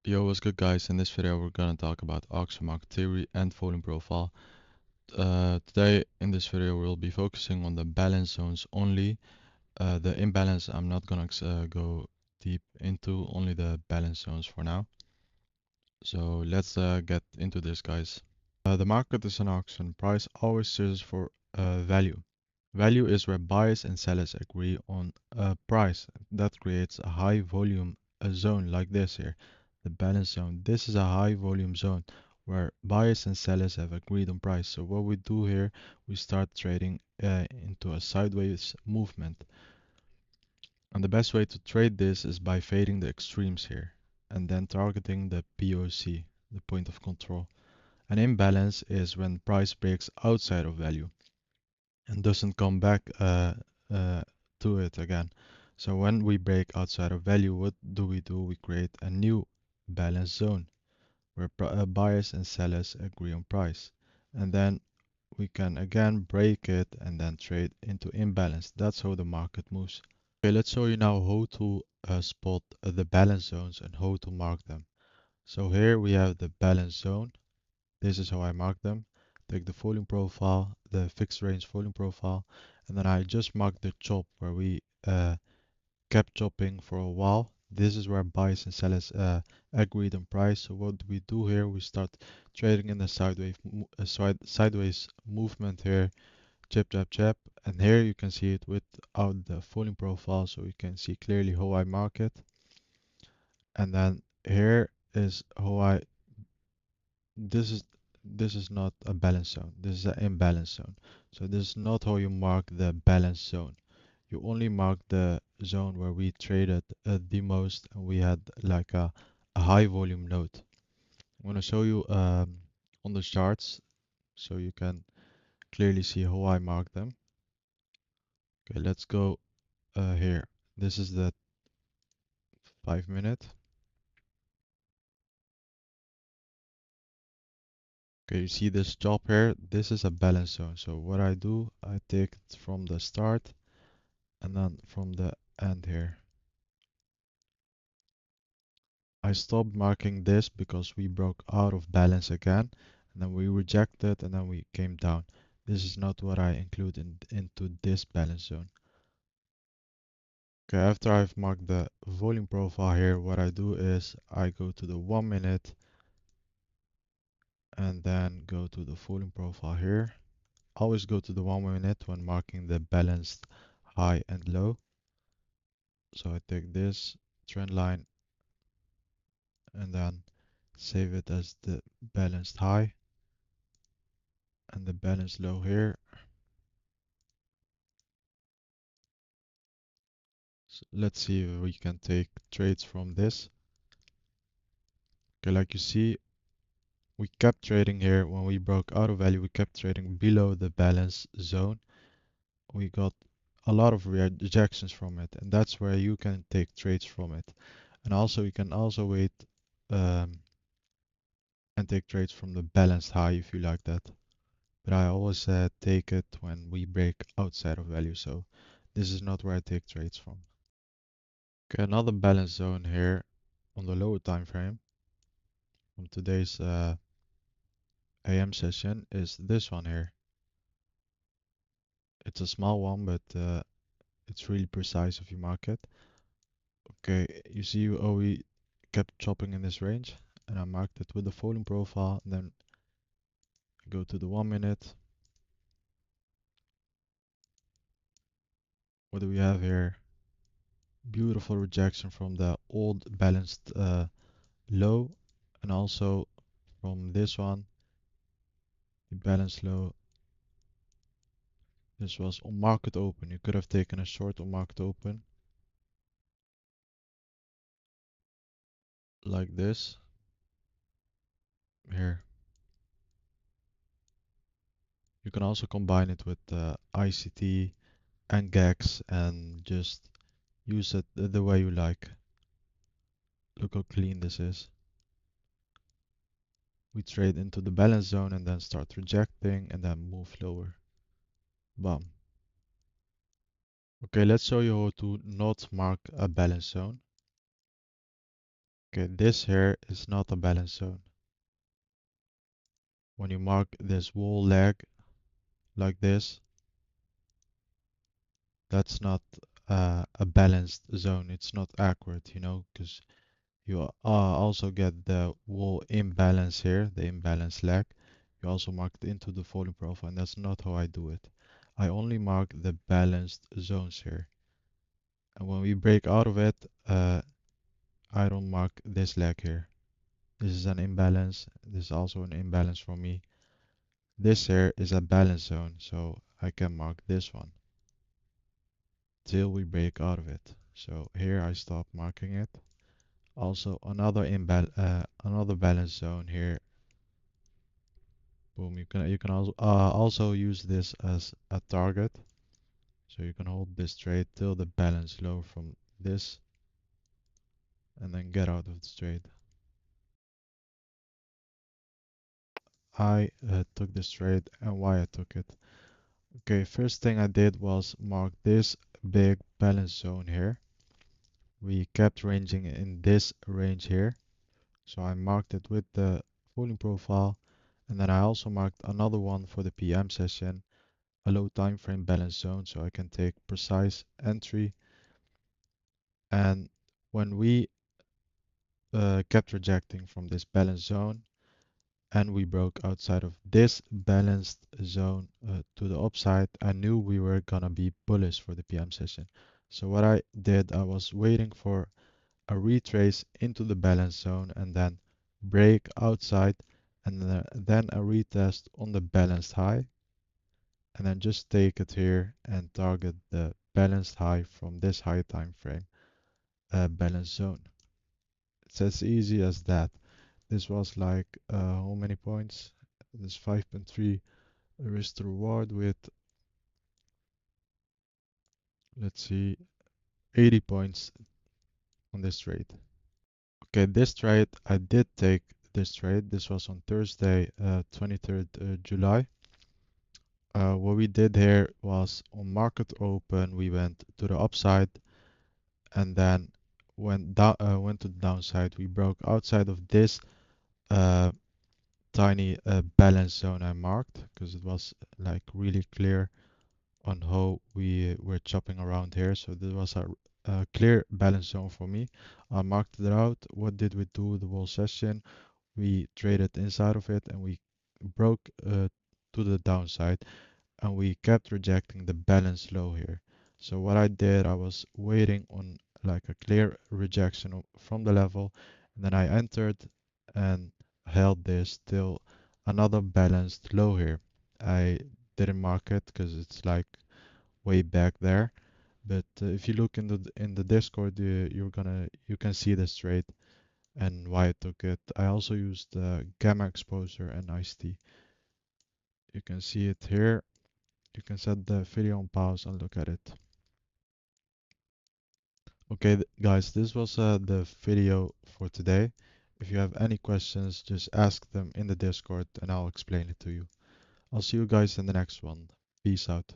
Yo, what's good guys? In this video we're gonna talk about auction market theory and volume profile. Today in this video we'll be focusing on the balance zones only. The imbalance I'm not gonna go deep into, only the balance zones for now. So let's get into this guys. The market is an auction. Price always searches for value. Value is where buyers and sellers agree on a price. That creates a high volume zone like this here, the balance zone. This is a high volume zone where buyers and sellers have agreed on price. So what we do here, we start trading into a sideways movement. And the best way to trade this is by fading the extremes here and then targeting the POC, the point of control. An imbalance is when price breaks outside of value and doesn't come back uh, to it again. So when we break outside of value, what do? We create a new balance zone where buyers and sellers agree on price. And then we can again break it and then trade into imbalance. That's how the market moves. Okay, let's show you now how to spot the balance zones and how to mark them. So here we have the balance zone. This is how I mark them. Take the volume profile, the fixed range volume profile, and then I just mark the chop where we kept chopping for a while. This is where buyers and sellers agreed on price. So what we do here? We start trading in the sideways movement here, chip, chop, chop, and here you can see it without the volume profile, so you can see clearly how I mark it. And then here is how I this is this is not a balance zone. This is an imbalance zone. So this is not how you mark the balance zone. You only mark the zone where we traded the most and we had like a high volume node. I'm going to show you on the charts so you can clearly see how I mark them. Okay, let's go here. This is the 5 minute. Okay, you see this chop here? This is a balance zone. So what I do, I take it from the start and then from the end here. I stopped marking this because we broke out of balance again and then we rejected and then we came down. This is not what I include into this balance zone. Okay, after I've marked the volume profile here, what I do is I go to the 1 minute and then go to the volume profile here. Always go to the 1 minute when marking the balanced high and low. So I take this trend line and then save it as the balanced high and the balanced low here. So let's see if we can take trades from this. Okay, like you see, we kept trading here. When we broke out of value, we kept trading below the balance zone. We got a lot of rejections from it, and that's where you can take trades from it. And also, you can also wait um, and take trades from the balanced high if you like that. But I always take it when we break outside of value, so this is not where I take trades from. Okay, another balance zone here on the lower time frame from today's AM session is this one here. It's a small one, but it's really precise if you mark it. Okay, you see how we kept chopping in this range, and I marked it with the volume profile. Then I go to the 1 minute. What do we have here? Beautiful rejection from the old balanced low, and also from this one, the balanced low. This was on market open. You could have taken a short on market open, like this. Here. You can also combine it with ICT and GAX and just use it the way you like. Look how clean this is. We trade into the balance zone and then start rejecting and then move lower. Bam. Okay, let's show you how to not mark a balance zone. Okay, this here is not a balance zone. When you mark this wall leg like this, that's not a balanced zone. It's not accurate, you know, because you also get the wall imbalance here, the imbalance leg. You also mark it into the falling profile, and that's not how I do it. I only mark the balanced zones here. And when we break out of it, I don't mark this leg here. This is an imbalance. This is also an imbalance for me. This here is a balance zone, so I can mark this one till we break out of it. So here I stop marking it. Also another balance zone here. Boom. You can also use this as a target. So you can hold this trade till the balance low from this, and then get out of the trade. I took this trade and why I took it. Okay, first thing I did was mark this big balance zone here. We kept ranging in this range here. So I marked it with the falling profile, and then I also marked another one for the PM session, a low time frame balance zone, so I can take precise entry. And when we kept rejecting from this balance zone and we broke outside of this balanced zone to the upside, I knew we were gonna be bullish for the PM session. So what I did, I was waiting for a retrace into the balance zone and then break outside, and then a retest on the balanced high, and then just take it here and target the balanced high from this high time frame balance zone. It's as easy as that. This was like how many points? This 5.3 risk to reward with, let's see, 80 points on this trade. Okay, this trade, I did take this trade. This was on Thursday, 23rd July. What we did here was on market open, we went to the upside and then went to the downside. We broke outside of this uh, tiny balance zone I marked because it was like really clear on how we were chopping around here. So this was a clear balance zone for me. I marked it out. What did we do the whole session? We traded inside of it and we broke to the downside, and we kept rejecting the balance low here. So what I did, I was waiting on like a clear rejection from the level, and then I entered and held this till another balanced low here. I didn't mark it because it's like way back there, but if you look in the Discord, you can see this trade and why I took it. I also used gamma exposure and ICT. You can see it here. You can set the video on pause and look at it. Okay, guys, this was the video for today. If you have any questions, just ask them in the Discord and I'll explain it to you. I'll see you guys in the next one. Peace out.